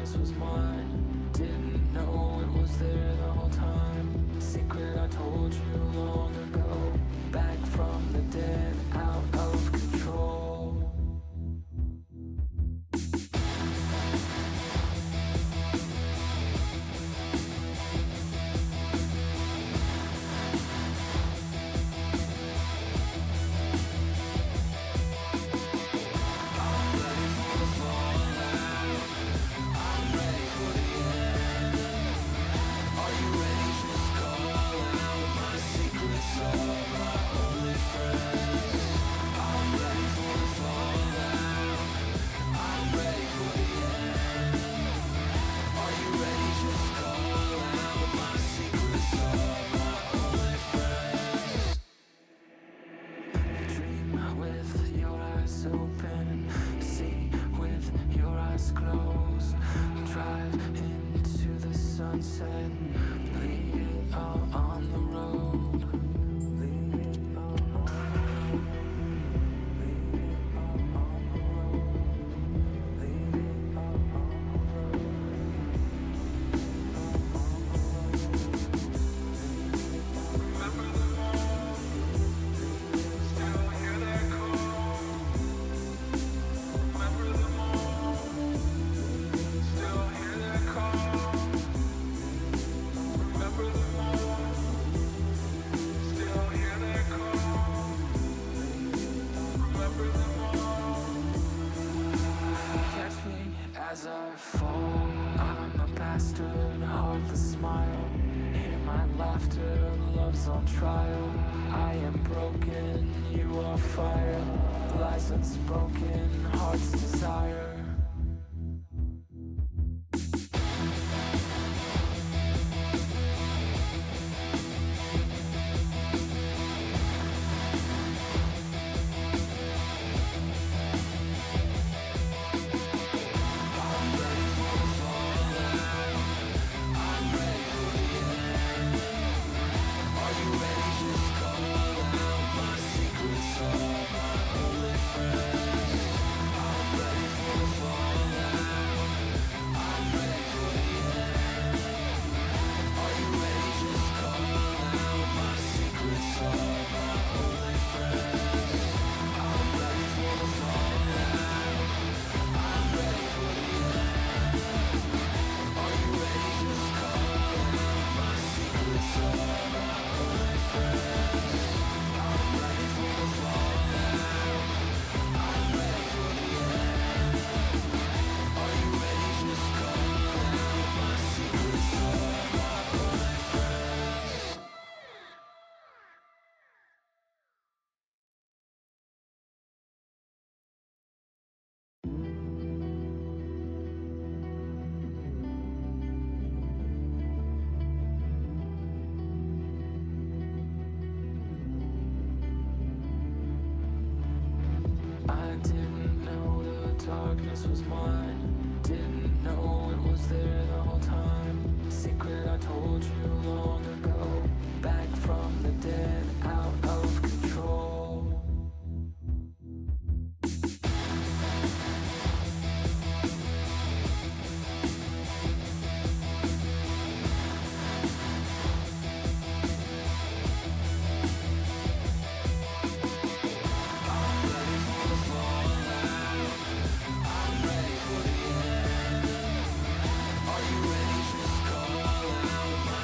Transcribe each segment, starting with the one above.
darkness was mine. Didn't know it was there the whole time. Secret I told you long ago. Back from the dead, out of control.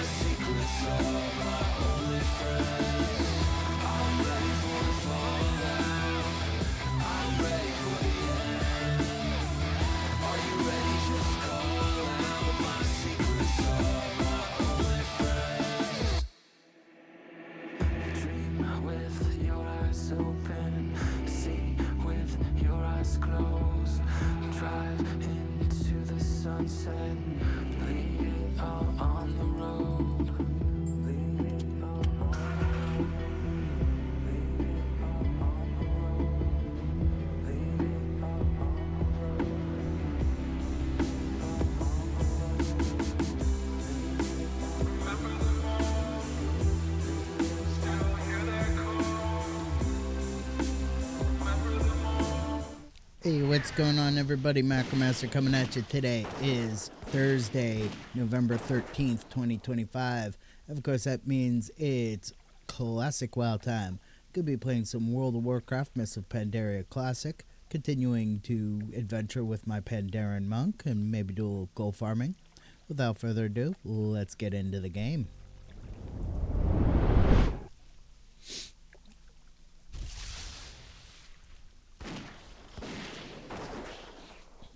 Secret Hey, what's going on, everybody? Macromaster coming at you. Today is Thursday, November 13th, 2025. Of course, that means it's classic WoW time. Could be playing some World of Warcraft, Mists of Pandaria Classic, continuing to adventure with my Pandaren monk, and maybe do a little gold farming. Without further ado, let's get into the game.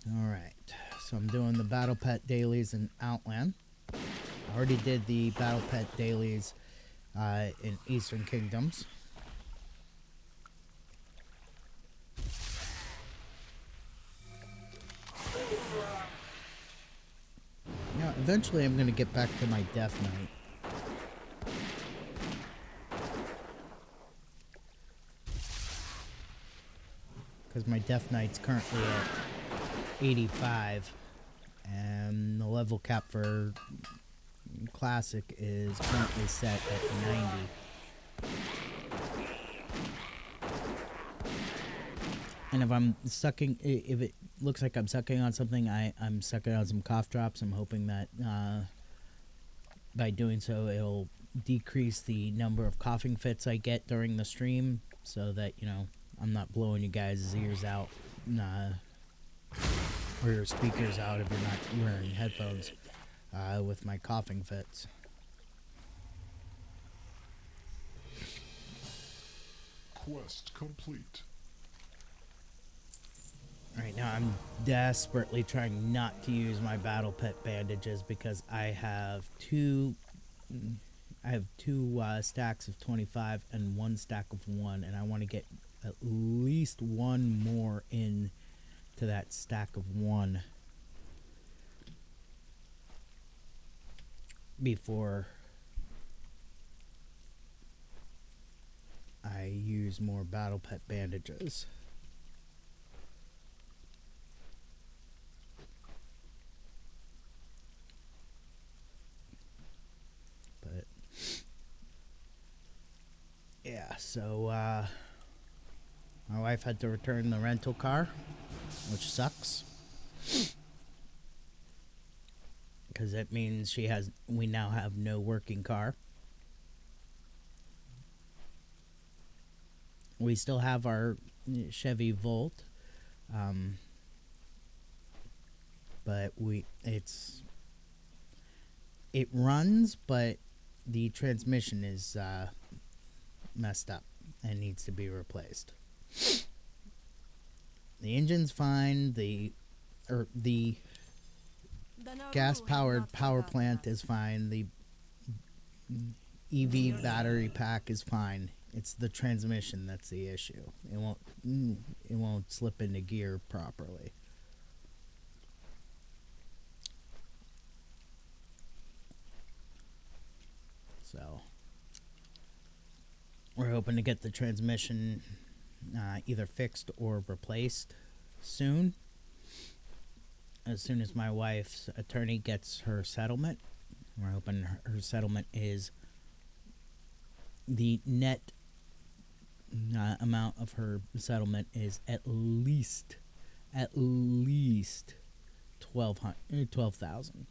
Alright, so I'm doing the Battle Pet dailies in Outland. I already did the Battle Pet dailies in Eastern Kingdoms. Now, eventually I'm going to get back to my Death Knight. Because my Death Knight's currently at 85. And the level cap for Classic is currently set at 90. And if I'm sucking, if it looks like I'm sucking on something, I'm sucking on some cough drops. I'm hoping that by doing so, it'll decrease the number of coughing fits I get during the stream, so that, you know, I'm not blowing you guys' ears out, or your speakers out if you're not wearing headphones with my coughing fits. Quest complete. Right now, I'm desperately trying not to use my battle pet bandages because I have two stacks of 25 and one stack of 1, and I want to get at least one more in to that stack of 1 before I use more battle pet bandages. But yeah, so my wife had to return the rental car, which sucks, because it means we now have no working car. We still have our Chevy Volt, but it runs, but the transmission is messed up and needs to be replaced. The engine's fine. The gas-powered power plant is fine. The EV battery pack is fine. It's the transmission that's the issue. It won't slip into gear properly. So we're hoping to get the transmission either fixed or replaced soon. As soon as my wife's attorney gets her settlement. We're hoping her settlement is the net amount of her settlement is at least 12,000.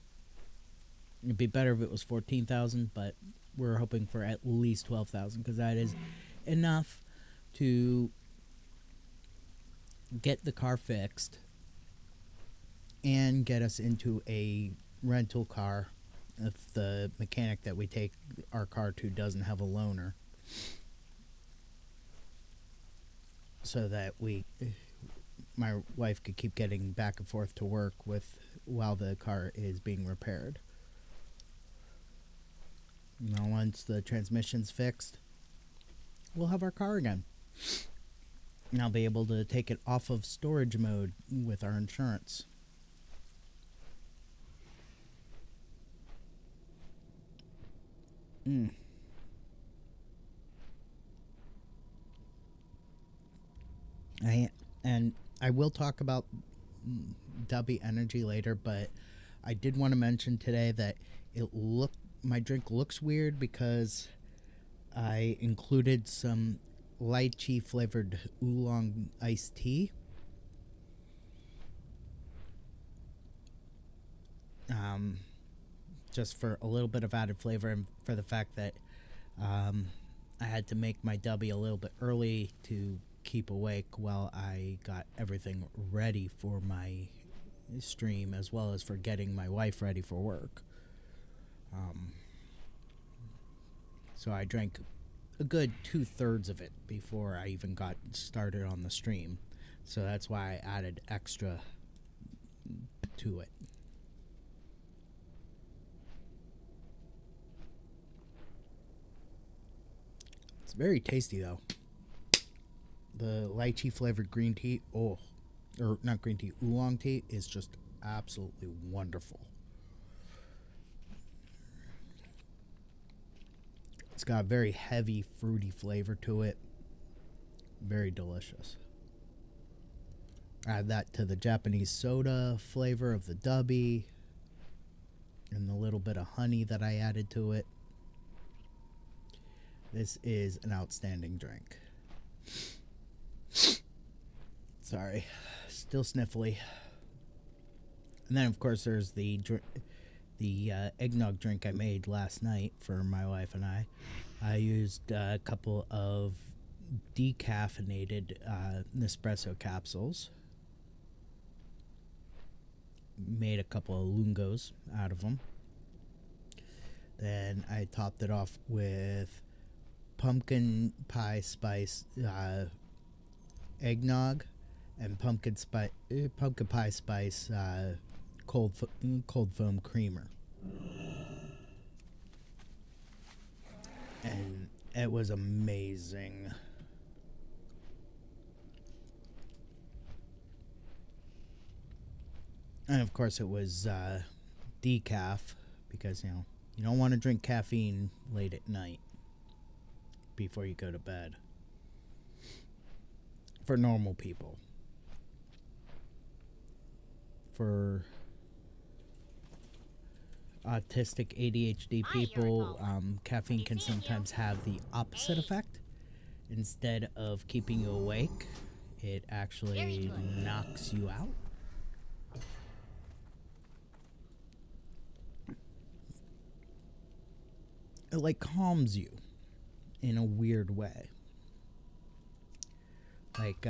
It'd be better if it was 14,000, but we're hoping for at least 12,000 because that is enough to get the car fixed and get us into a rental car if the mechanic that we take our car to doesn't have a loaner, so that my wife could keep getting back and forth to work while the car is being repaired. Now, once the transmission's fixed, we'll have our car again. And I'll be able to take it off of storage mode with our insurance. I will talk about W Energy later, but I did want to mention today that my drink looks weird because I included some lychee flavored oolong iced tea. just for a little bit of added flavor, and for the fact that I had to make my dubby a little bit early to keep awake while I got everything ready for my stream, as well as for getting my wife ready for work. So I drank a good 2/3 of it before I even got started on the stream. So that's why I added extra to it. It's very tasty though. The lychee flavored green tea, or not green tea, oolong tea is just absolutely wonderful. It's got a very heavy fruity flavor to it. Very delicious. Add that to the Japanese soda flavor of the dubby and the little bit of honey that I added to it. This is an outstanding drink. Sorry, still sniffly. And then of course there's the eggnog drink I made last night for my wife and I. I used a couple of decaffeinated Nespresso capsules. Made a couple of lungos out of them. Then I topped it off with pumpkin pie spice eggnog and pumpkin pie spice cold foam creamer. And it was amazing. And of course it was decaf, because you don't want to drink caffeine late at night before you go to bed. For normal people. For autistic ADHD people, caffeine can sometimes have the opposite effect. Instead of keeping you awake, it actually knocks you out. It like calms you in a weird way. Like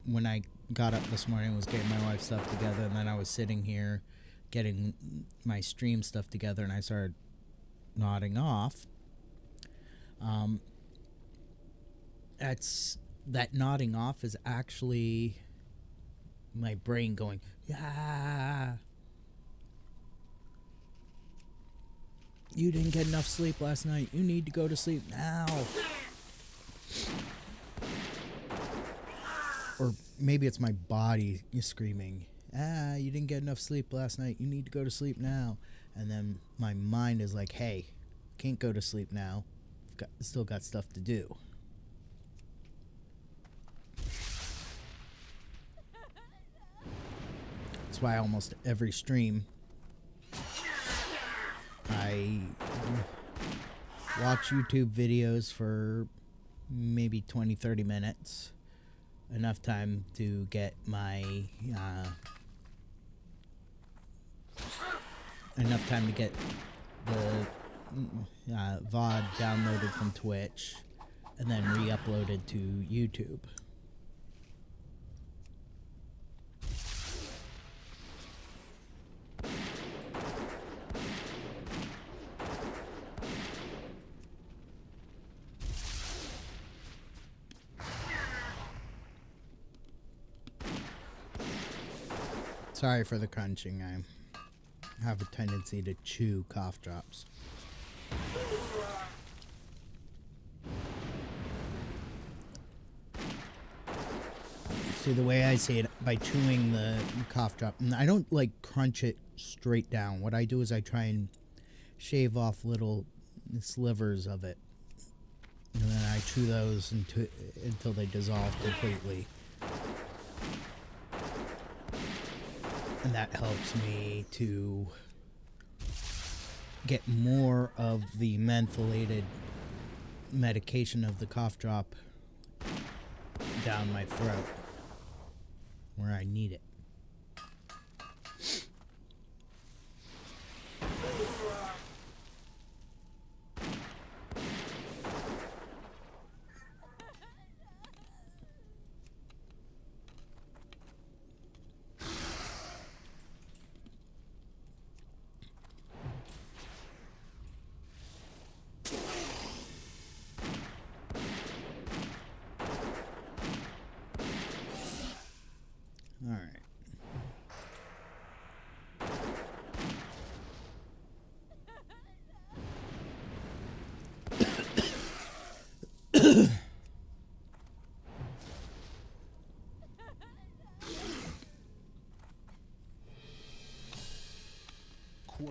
when I got up this morning, was getting my wife's stuff together, and then I was sitting here getting my stream stuff together, and I started nodding off. That nodding off is actually my brain going, yeah. You didn't get enough sleep last night. You need to go to sleep now. Or maybe it's my body screaming, you didn't get enough sleep last night. You need to go to sleep now. And then my mind is like, hey, can't go to sleep now. Still got stuff to do. That's why almost every stream I watch YouTube videos for maybe 20-30 minutes. Enough time to get my the VOD downloaded from Twitch and then re-uploaded to YouTube. Sorry for the crunching. I have a tendency to chew cough drops. See, the way I see it, by chewing the cough drop, and I don't like crunch it straight down. What I do is I try and shave off little slivers of it, and then I chew those until they dissolve completely. And that helps me to get more of the mentholated medication of the cough drop down my throat where I need it.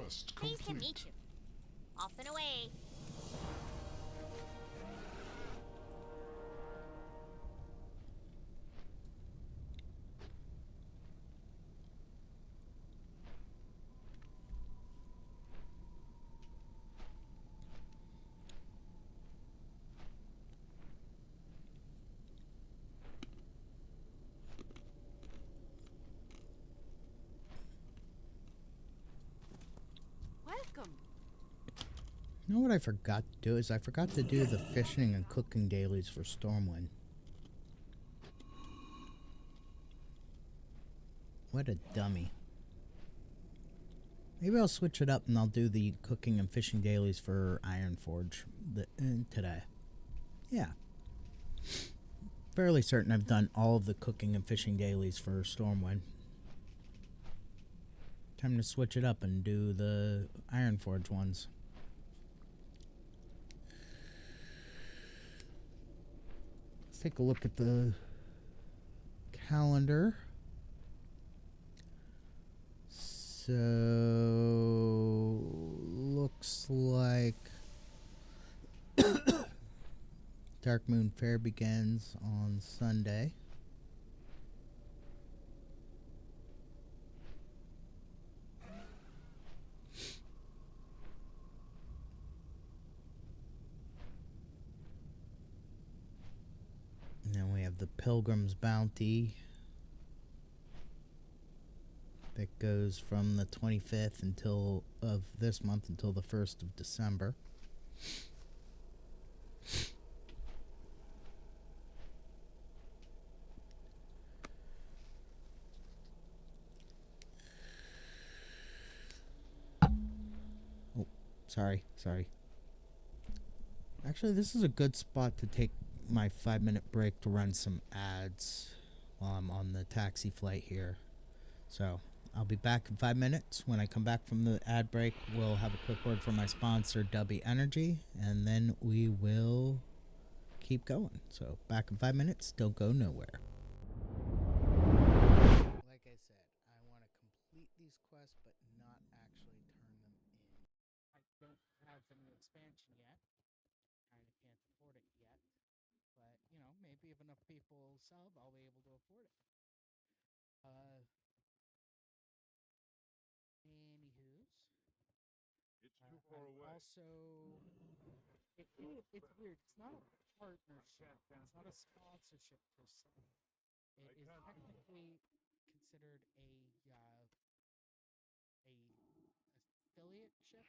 Quest Pleased to meet complete. you. Off and away. Welcome. You know what I forgot to do is I forgot to do the fishing and cooking dailies for Stormwind. What a dummy. Maybe I'll switch it up and I'll do the cooking and fishing dailies for Ironforge today. Yeah. Fairly certain I've done all of the cooking and fishing dailies for Stormwind. Time to switch it up and do the Ironforge ones. Let's take a look at the calendar. So, looks like Dark Moon Fair begins on Sunday. And then we have the Pilgrim's Bounty that goes from the 25th of this month until the 1st of December. Oh, sorry. Actually, this is a good spot to take my 5-minute break to run some ads while I'm on the taxi flight here. So I'll be back in 5 minutes. When I come back from the ad break, we'll have a quick word from my sponsor, Dubby Energy, and then we will keep going. So back in 5 minutes. Don't go nowhere. Like I said, I want to complete these quests, but not actually turn them in. I don't have any expansion yet. Kind of can't afford it yet. But, you know, maybe if enough people sub, I'll be able to afford it. Anywho's. It's too far away. Also, it's weird. It's not a partnership. It's not a sponsorship per se. It is technically considered a affiliate ship.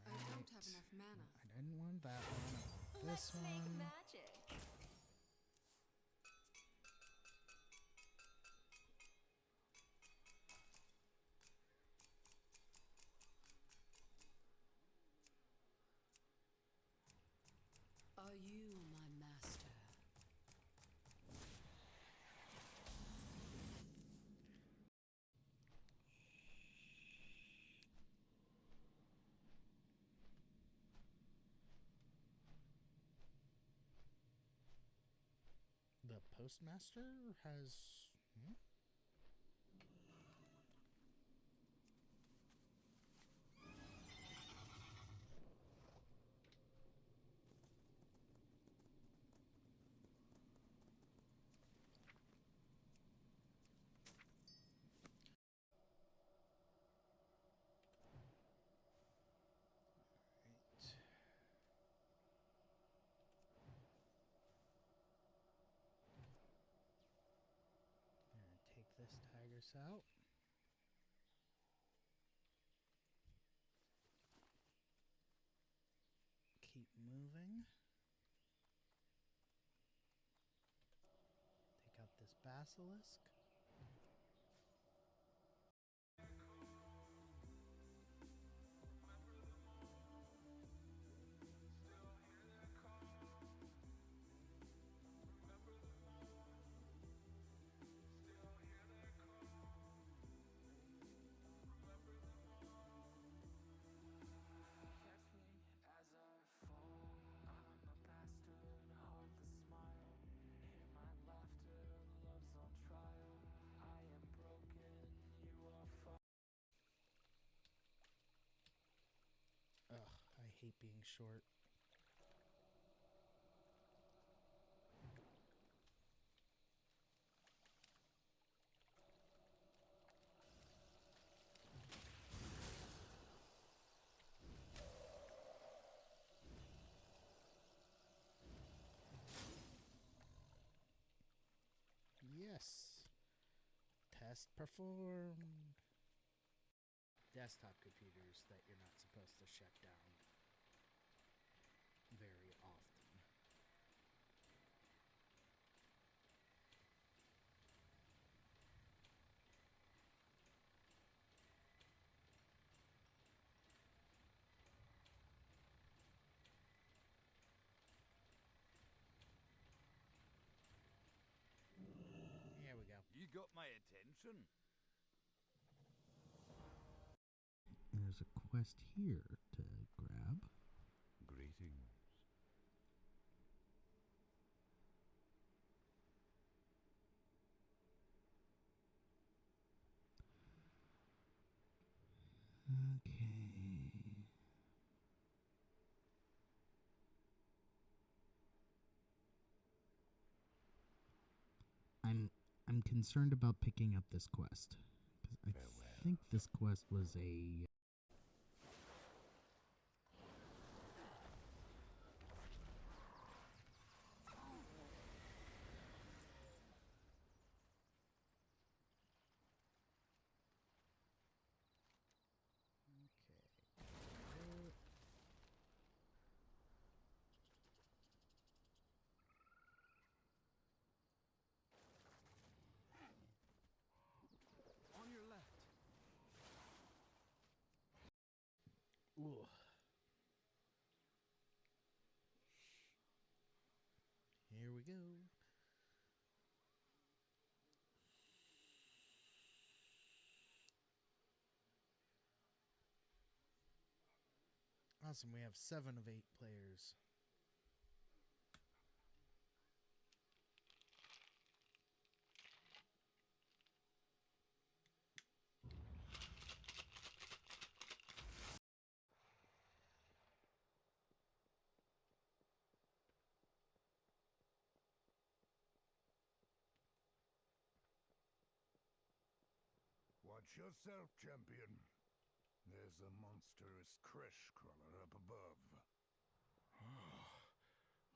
I don't have enough mana. I didn't want that one. This one. Make magic. Are you my master? The postmaster has. Take this tigress out. Keep moving. Take out this basilisk. Catch me as I fall. I'm a bastard, heartless smile. Hear my laughter, love's on trial. being short. Yes. Test performed. Desktop computers that you're not supposed to shut down very often. Here we go. You got my attention. There's a quest here to grab. Greetings. Okay. I'm concerned about picking up this quest because I think this quest was a On your left. Ooh. Here we go. Awesome, we have 7 of 8 players. Watch yourself, champion. There's a monstrous crash crawler up above.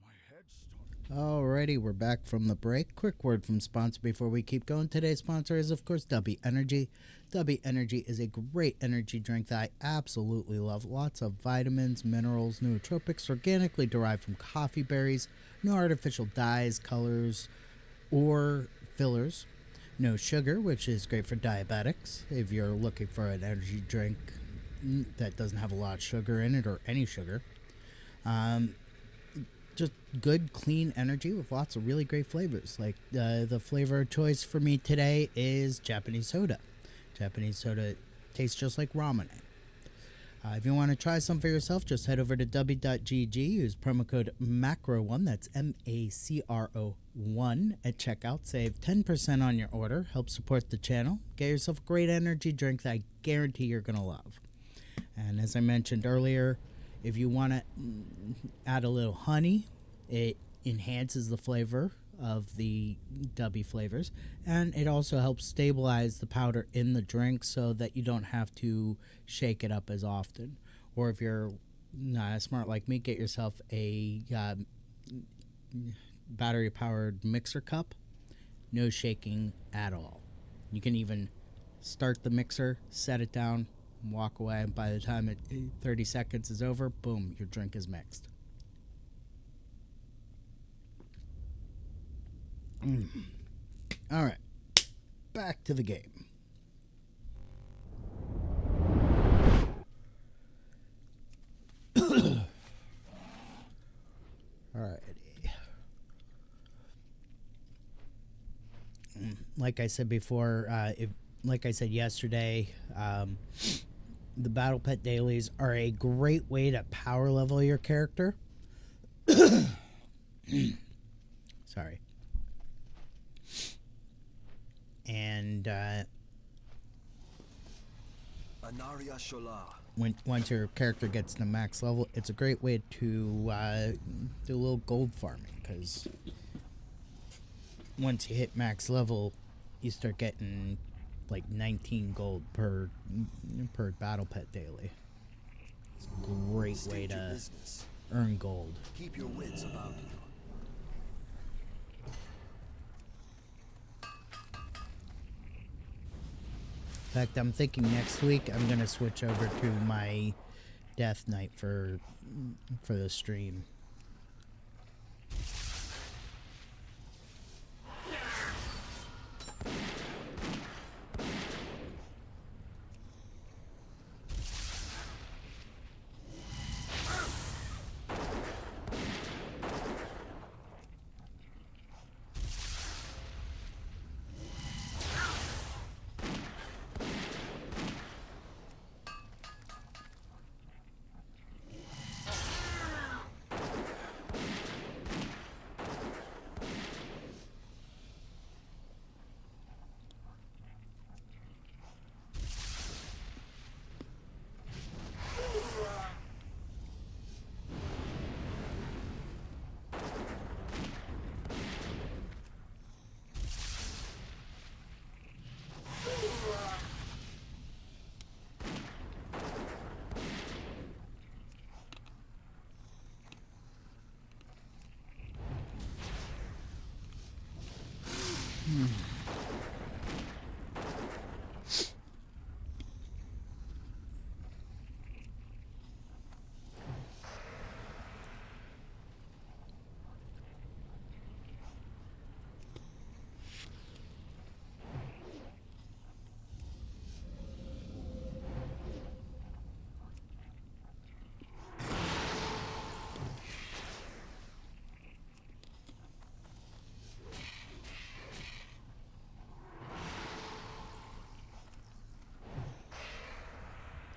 My head's starting. Alrighty, we're back from the break. Quick word from sponsor before we keep going. Today's sponsor is, of course, W Energy. W Energy is a great energy drink that I absolutely love. Lots of vitamins, minerals, nootropics, organically derived from coffee berries, no artificial dyes, colors, or fillers. No sugar, which is great for diabetics. If you're looking for an energy drink that doesn't have a lot of sugar in it or any sugar. Just good, clean energy with lots of really great flavors. Like the flavor of choice for me today is Japanese soda. Japanese soda tastes just like ramen. If you want to try some for yourself, just head over to w.gg, use promo code MACRO1, that's MACRO1 at checkout. Save 10% on your order, help support the channel. Get yourself a great energy drink that I guarantee you're going to love. And as I mentioned earlier, if you want to add a little honey, it enhances the flavor of the W flavors, and it also helps stabilize the powder in the drink so that you don't have to shake it up as often. Or if you're not smart like me, get yourself a battery powered mixer cup. No shaking at all. You can even start the mixer, set it down, walk away, and by the time 30 seconds is over, boom, your drink is mixed. All right, back to the game. Alrighty. Like I said before, like I said yesterday, the Battle Pet Dailies are a great way to power level your character. Sorry. And Anaria Shola. Once your character gets to max level, it's a great way to do a little gold farming, because once you hit max level, you start getting like 19 gold per battle pet daily. It's a great way State your to business. earn gold. Keep your wits about you. In fact, I'm thinking next week I'm gonna switch over to my Death Knight for the stream.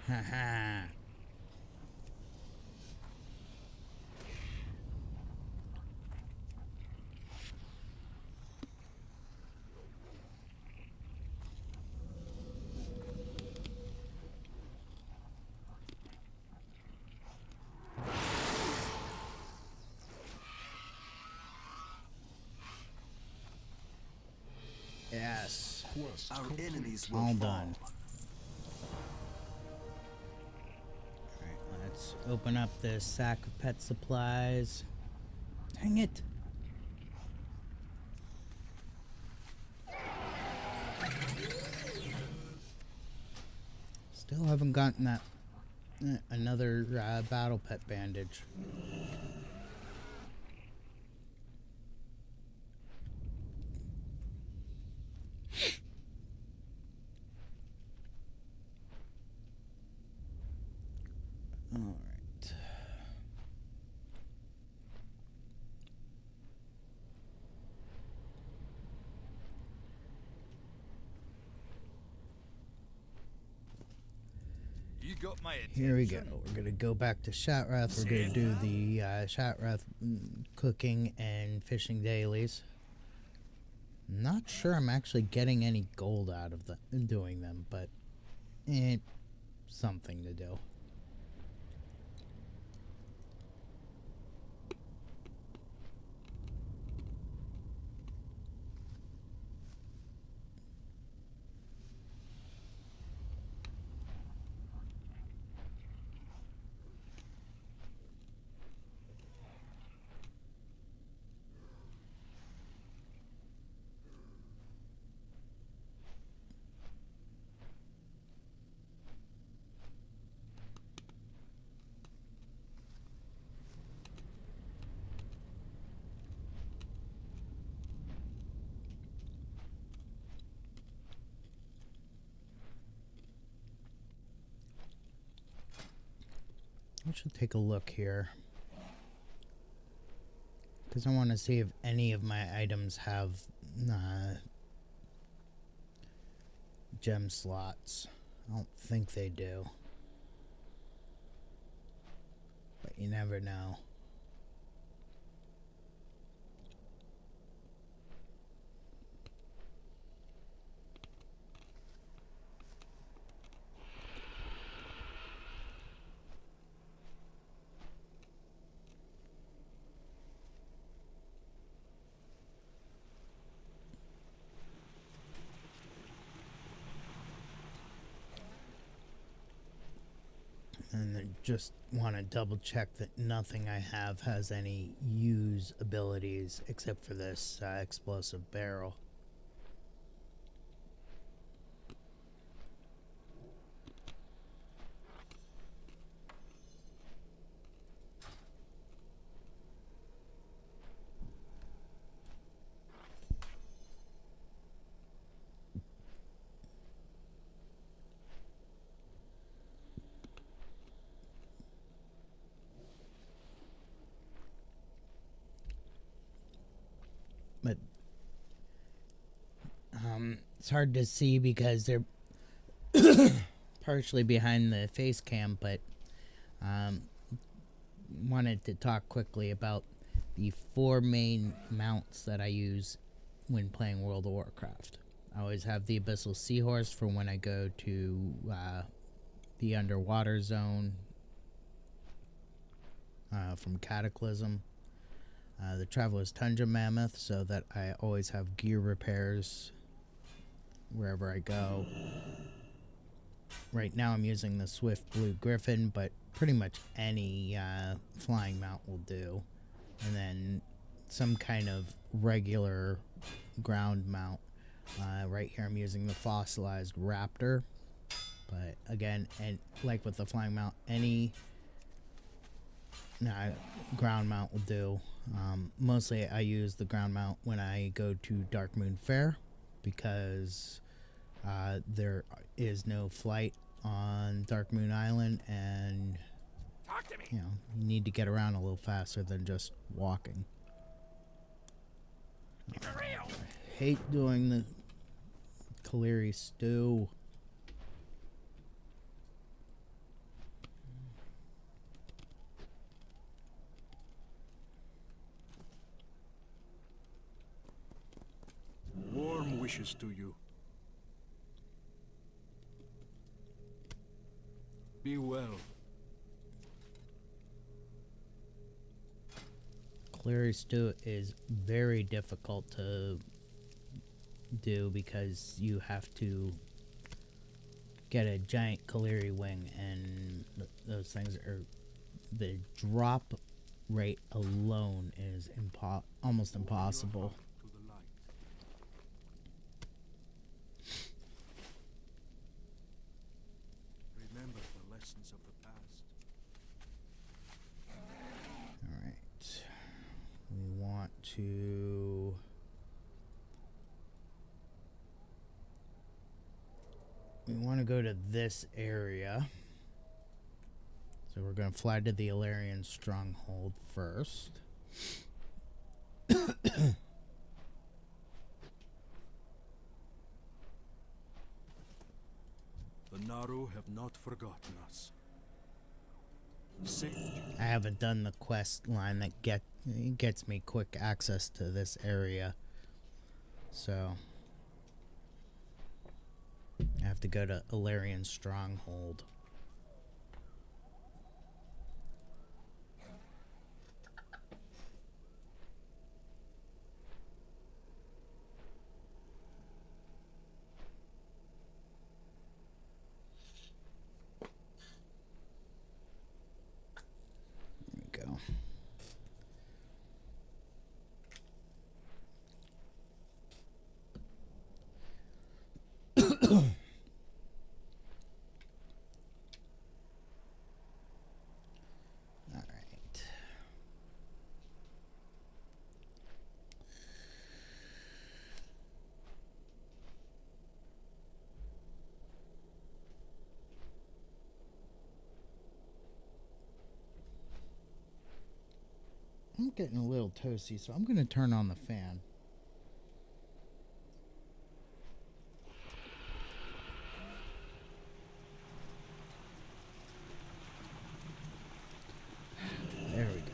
Haha. Yes. Our enemies will All fall. done. Alright, let's open up this sack of pet supplies. Dang it. Still haven't gotten that another battle pet bandage. All right. You got my attention. Here we go. We're gonna go back to Shatrath. We're gonna do the Shatrath cooking and fishing dailies. Not sure I'm actually getting any gold out of doing them, but it's something to do. I should take a look here, because I want to see if any of my items have gem slots. I don't think they do, but you never know. And I just want to double check that nothing I have has any use abilities except for this explosive barrel. But it's hard to see because they're partially behind the face cam, but wanted to talk quickly about the 4 main mounts that I use when playing World of Warcraft. I always have the Abyssal Seahorse for when I go to the underwater zone from Cataclysm. The Traveler's Tundra Mammoth, so that I always have gear repairs wherever I go. Right now I'm using the Swift Blue Griffin, but pretty much any flying mount will do. And then some kind of regular ground mount. Right here I'm using the Fossilized Raptor. But again, and like with the flying mount, any ground mount will do. Mostly I use the ground mount when I go to Darkmoon Fair, because there is no flight on Darkmoon Island, and you need to get around a little faster than just walking. I hate doing the Kaleri stew. Warm wishes to you. Be well. Kaleri stew is very difficult to do because you have to get a giant Kaleri wing, and those things are, the drop rate alone is almost impossible. To the light. Remember the lessons of the past. Alright. We want to... We want to go to this area. So we're going to fly to the Illyrian stronghold first. The Naru have not forgotten us. I haven't done the quest line that gets me quick access to this area. So I have to go to Illyrian stronghold. Go. All right. I'm getting a little toasty, so I'm going to turn on the fan. There we go.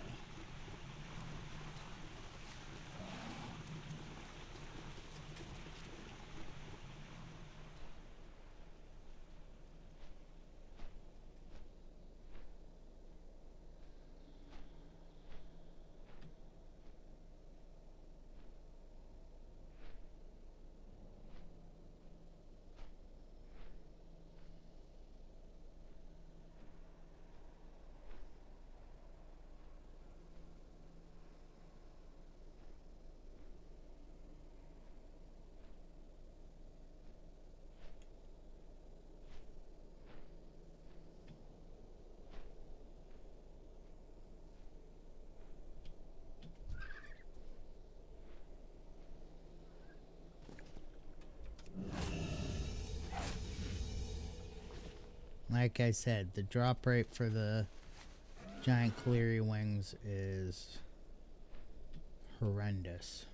Like I said, the drop rate for the giant cleary wings is horrendous.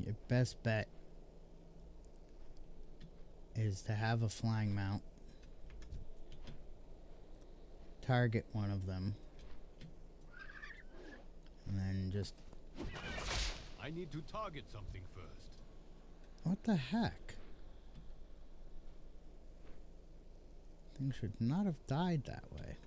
Your best bet is to have a flying mount, target one of them, and then just... I need to target something first. What the heck? Things should not have died that way.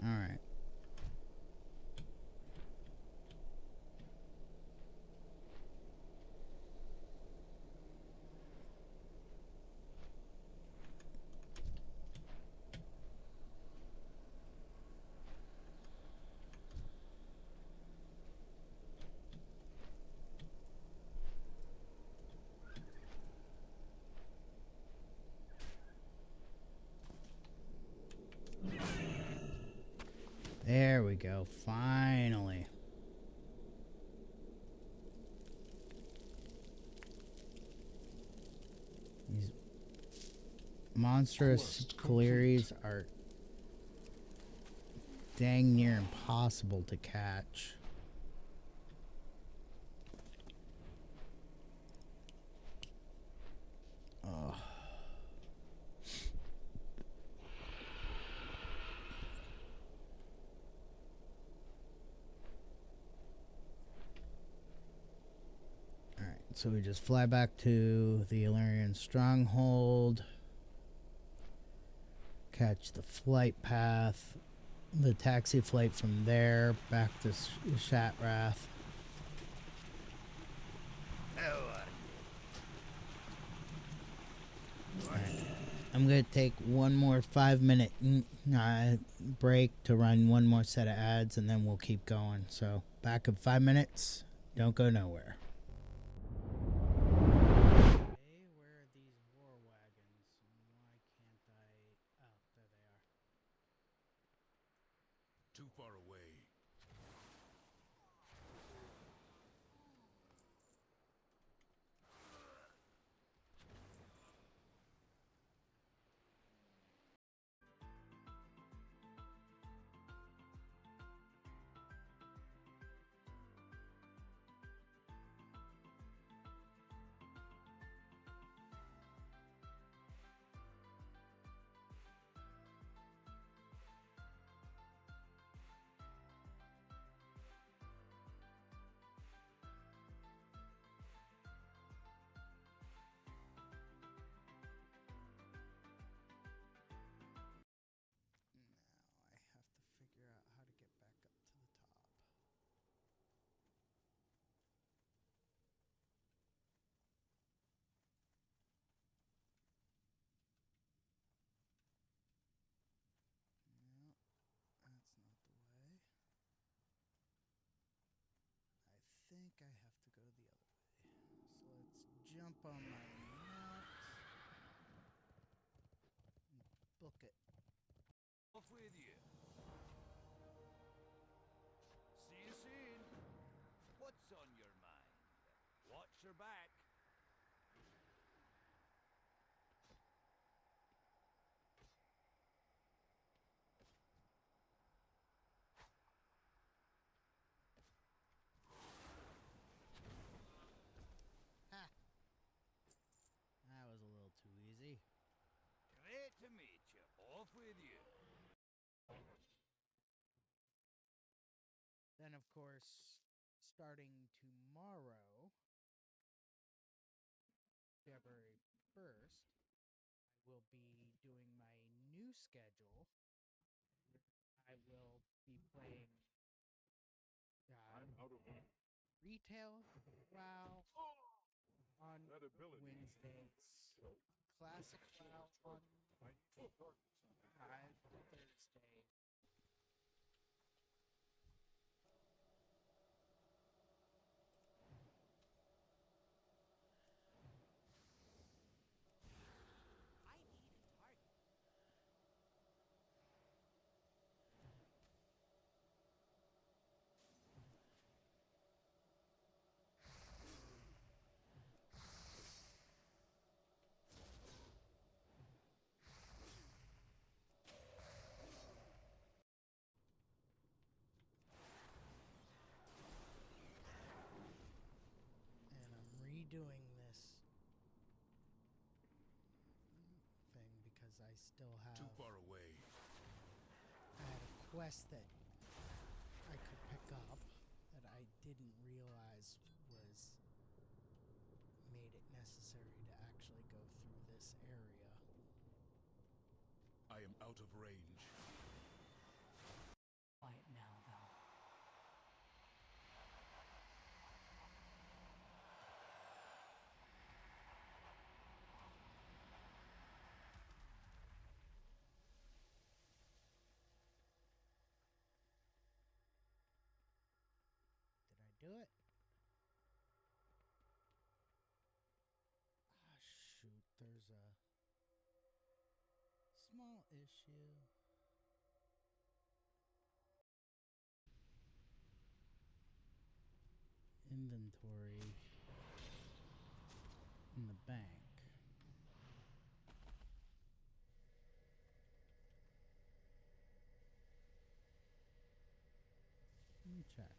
Alright. There we go. Finally. These monstrous clearies are dang near impossible to catch. Ugh. Alright, so we just fly back to the Illyrian stronghold, catch the flight path, the taxi flight from there back to Shatrath. I'm going to take one more 5-minute break to run one more set of ads, and then we'll keep going. So back in 5 minutes. Don't go nowhere. Okay, where are these war wagons? Why can't I... Oh, there they are. Too far away. Now I have to figure out how to get back up to the top. No, that's not the way. I think I have to go the other way. So let's jump on my mount and book it. Off with you. See you soon. What's on your mind? Watch your back. with you. Then, of course, starting tomorrow, February 1st, I will be doing my new schedule. I will be playing retail WoW on Wednesdays, classic WoW on Thursday. I need a target. And I'm redoing this thing because I still have Too far away. I had a quest that I could pick up that I didn't realize was made it necessary to actually go through this area. I am out of range. Quiet now, though. Did I do it? Ah, shoot, there's a small issue. Inventory in the bank. Let me check.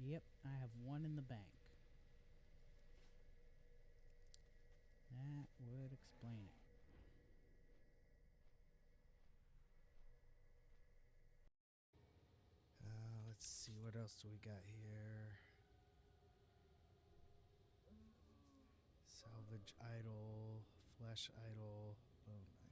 Yep, I have one in the bank. That would explain it. Let's see, what else do we got here? Salvage idol, flesh idol, bone idol.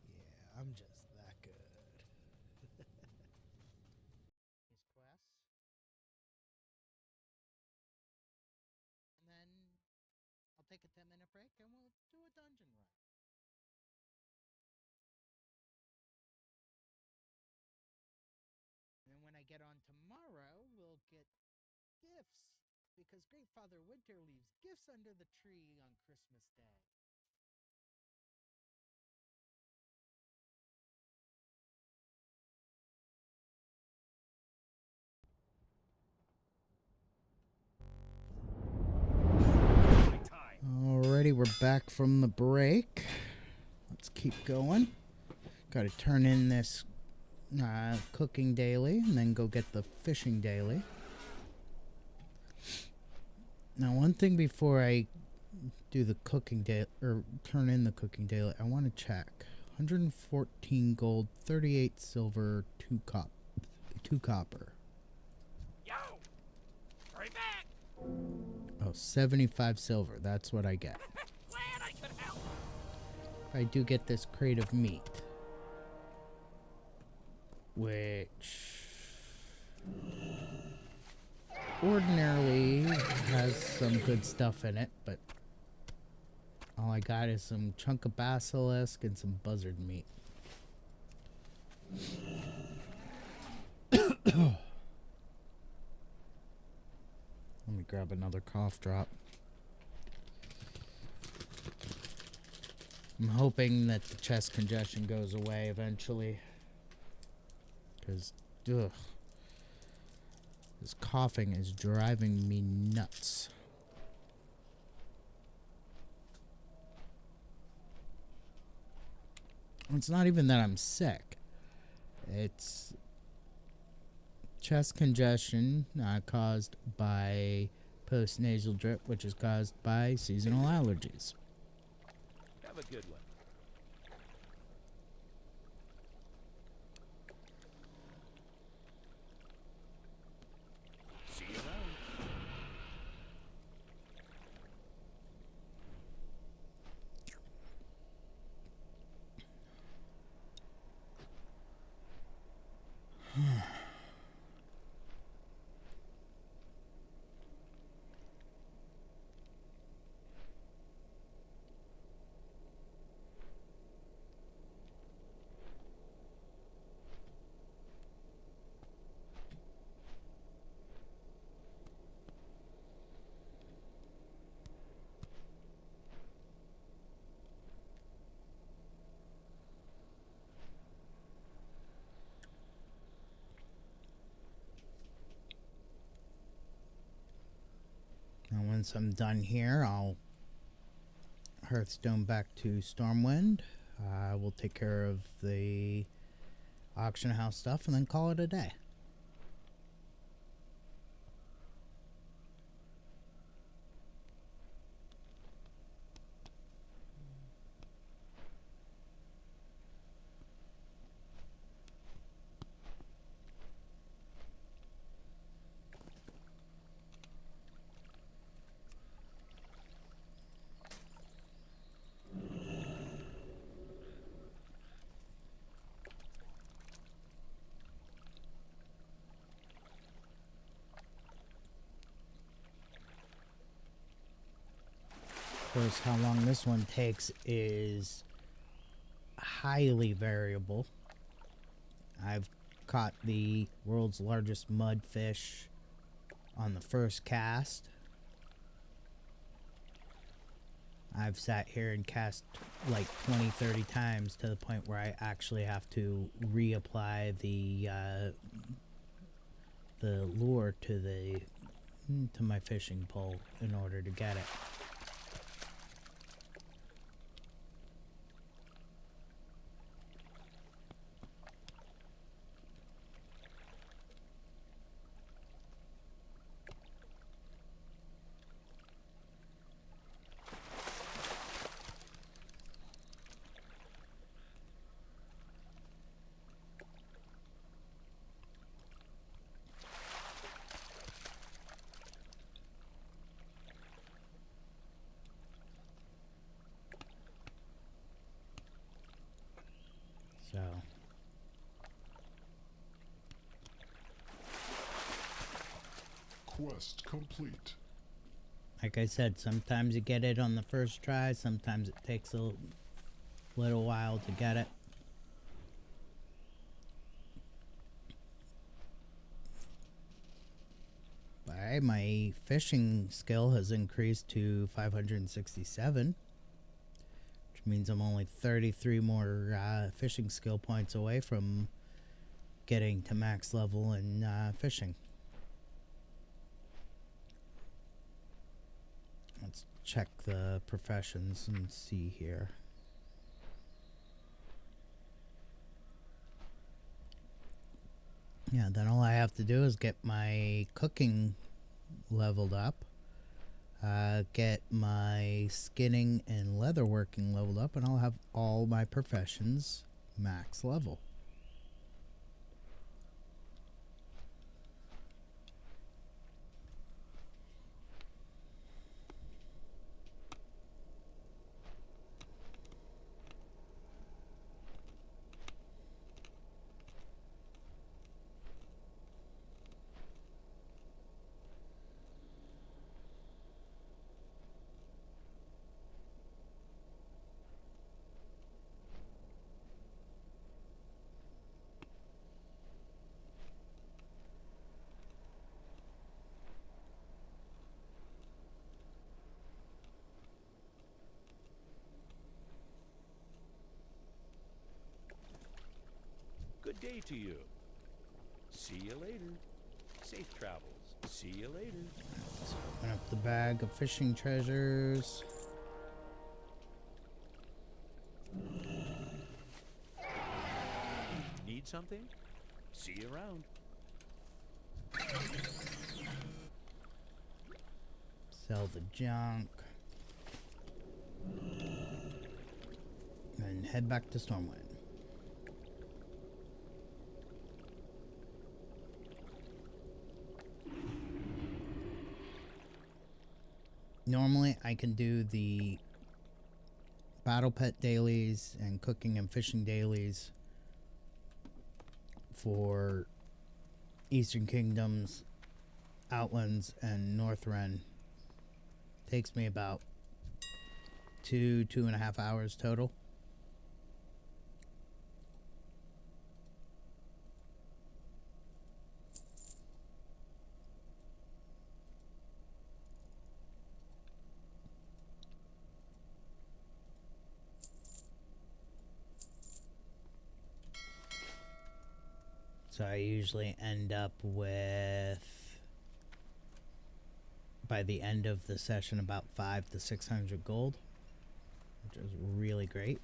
Yeah, I'm just that good. These quests. And then I'll take a 10-minute break and we'll do a dungeon run. And when I get on tomorrow, we'll get gifts. Because Great Father Winter leaves gifts under the tree on Christmas Day. Alrighty, we're back from the break. Let's keep going. Got to turn in this cooking daily and then go get the fishing daily. Now, one thing before I do the cooking daily, or turn in the cooking daily, I want to check. 114 gold, 38 silver, 2 copper. Yo! Hurry back! Oh, 75 silver. That's what I get. Glad I could help! I do get this crate of meat. Which ordinarily has some good stuff in it, but all I got is some chunk of basilisk and some buzzard meat. Let me grab another cough drop. I'm hoping that the chest congestion goes away eventually. Because, ugh. This coughing is driving me nuts. It's not even that I'm sick. It's chest congestion caused by post-nasal drip, which is caused by seasonal allergies. Have a good one. See you around. Now, once I'm done here, I'll Hearthstone back to Stormwind. We'll take care of the auction house stuff and then call it a day. Of course, how long this one takes is highly variable. I've caught the world's largest mudfish on the first cast. I've sat here and cast like 20-30 times to the point where I actually have to reapply the lure to my fishing pole in order to get it. So, Quest complete. like I said, sometimes you get it on the first try, sometimes it takes a little while to get it. Alright, my fishing skill has increased to 567. Means I'm only 33 more fishing skill points away from getting to max level in fishing. Let's check the professions and see here. Yeah, then all I have to do is get my cooking leveled up. Get my skinning and leatherworking leveled up, and I'll have all my professions max level. Good day to you. See you later. Safe travels. See you later. Let's open up the bag of fishing treasures. Need something? See you around. Sell the junk. And head back to Stormwind. Normally, I can do the battle pet dailies and cooking and fishing dailies for Eastern Kingdoms, Outlands, and Northrend. Takes me about 2.5 hours total. So I usually end up with, by the end of the session, about 500 to 600 gold, which is really great.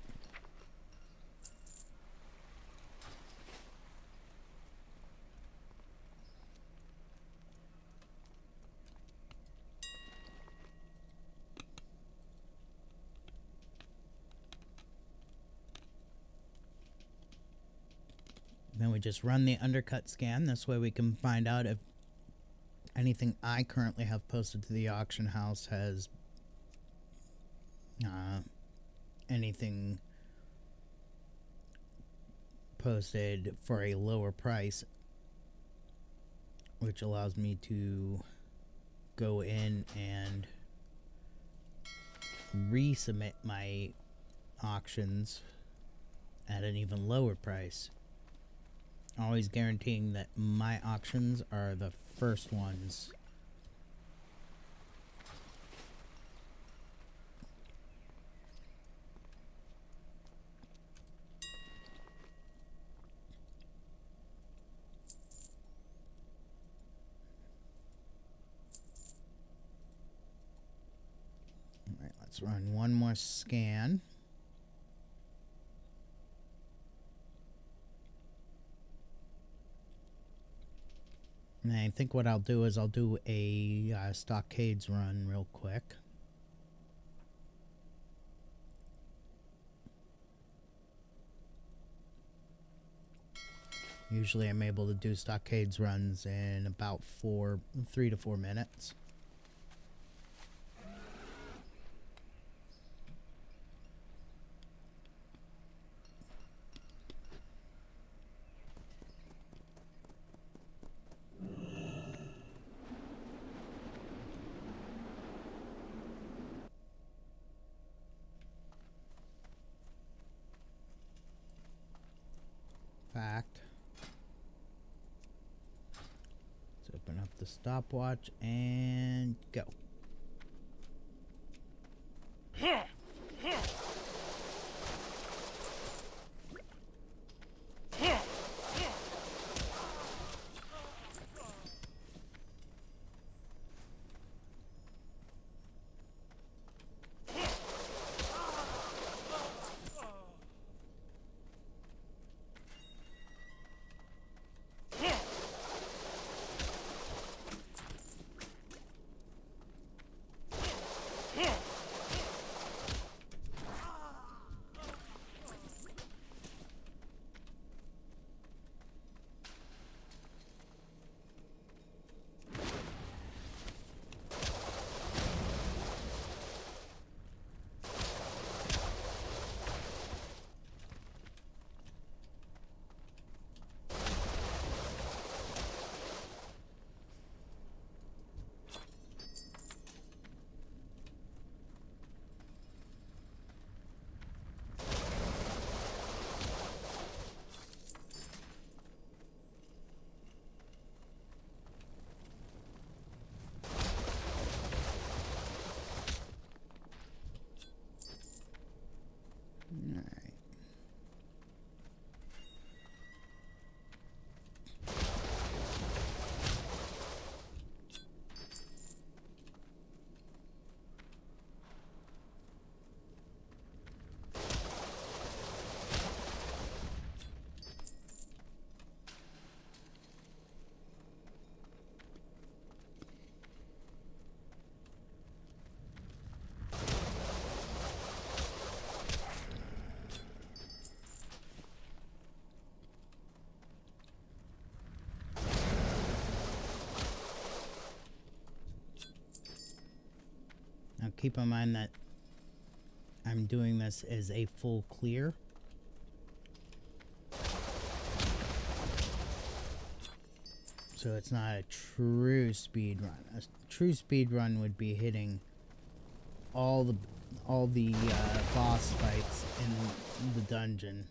Then we just run the undercut scan. This way we can find out if anything I currently have posted to the auction house has anything posted for a lower price, which allows me to go in and resubmit my auctions at an even lower price. Always guaranteeing that my auctions are the first ones. Alright, let's run one more scan. And I think what I'll do is I'll do a stockades run real quick. Usually I'm able to do stockades runs in about 3 to 4 minutes. Fact. Let's open up the stopwatch and go. keep in mind that I'm doing this as a full clear. So it's not a true speed run. A true speed run would be hitting all the boss fights in the dungeon.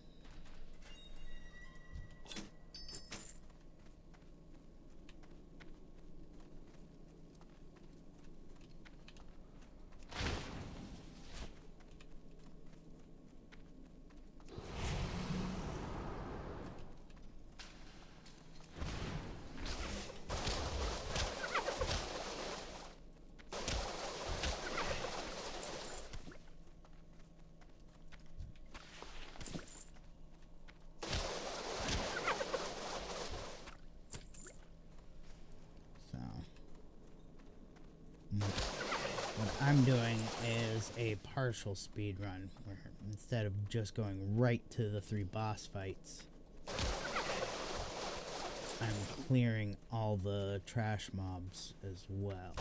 What I'm doing is a partial speed run, where instead of just going right to the 3 boss fights, I'm clearing all the trash mobs as well.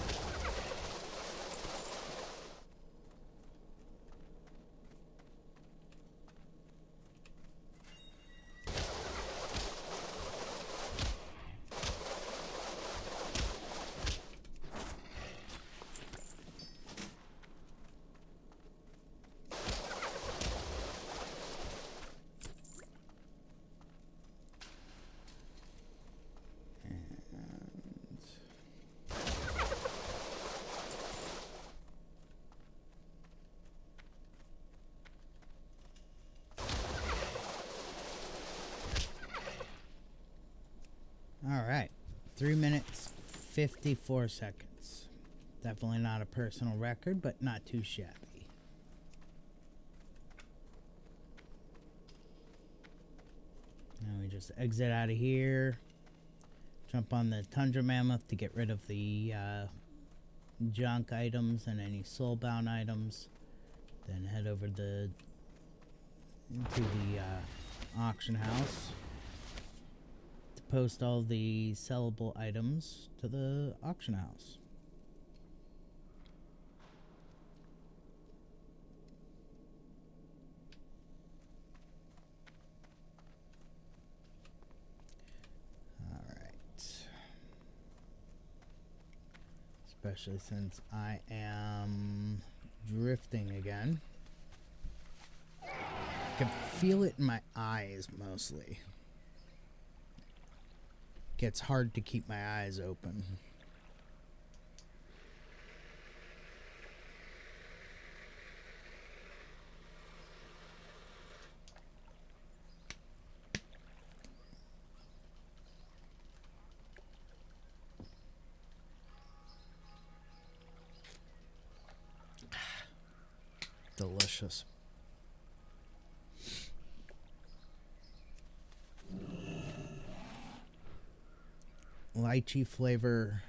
Alright, 3 minutes, 54 seconds. Definitely not a personal record, but not too shabby. Now we just exit out of here, jump on the Tundra Mammoth to get rid of the junk items and any soulbound items, then head over to the auction house. Post all the sellable items to the auction house. Alright. Especially since I am drifting again. I can feel it in my eyes mostly. Gets hard to keep my eyes open. Delicious. Lychee flavor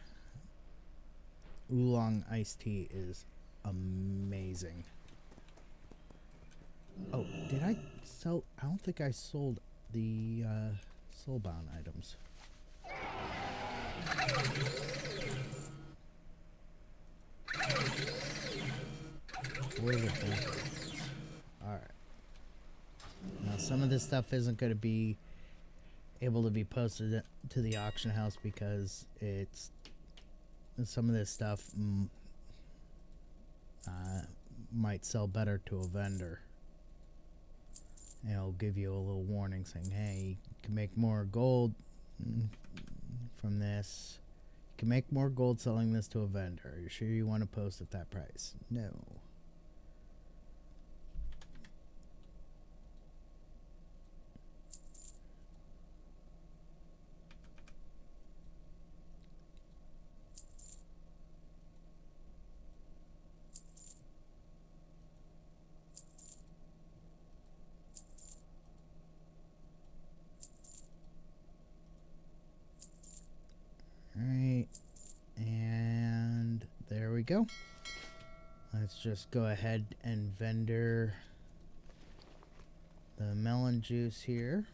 oolong iced tea is amazing. Oh, did I sell? I don't think I sold the soulbound items. Where are the benefits? Alright. Now some of this stuff isn't going to be able to be posted to the auction house because it's some of this stuff might sell better to a vendor. And it'll give you a little warning saying, hey, you can make more gold from this. You can make more gold selling this to a vendor. Are you sure you want to post at that price? No. Alright, and there we go. Let's just go ahead and vendor the melon juice here.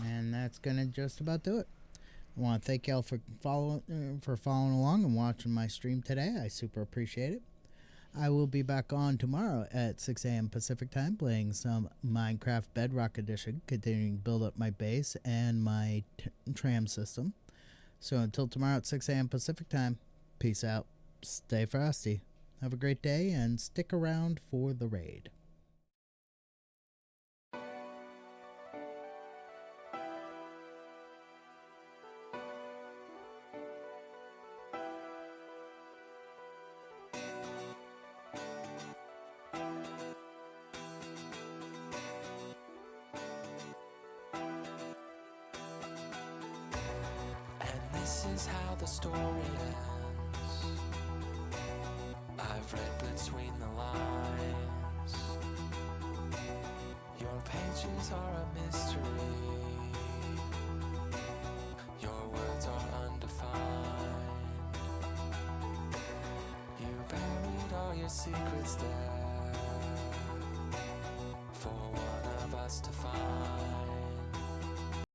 And that's gonna just about do it. I want to thank y'all for following along and watching my stream today. I super appreciate it. I will be back on tomorrow at 6 a.m. Pacific time playing some Minecraft Bedrock Edition, continuing to build up my base and my tram system. So until tomorrow at 6 a.m. Pacific time, peace out, stay frosty, have a great day, and stick around for the raid. And this is how the story ends. I've read between the lines. Your pages are a mystery. Your words are undefined. You buried all your secrets there for one of us to find.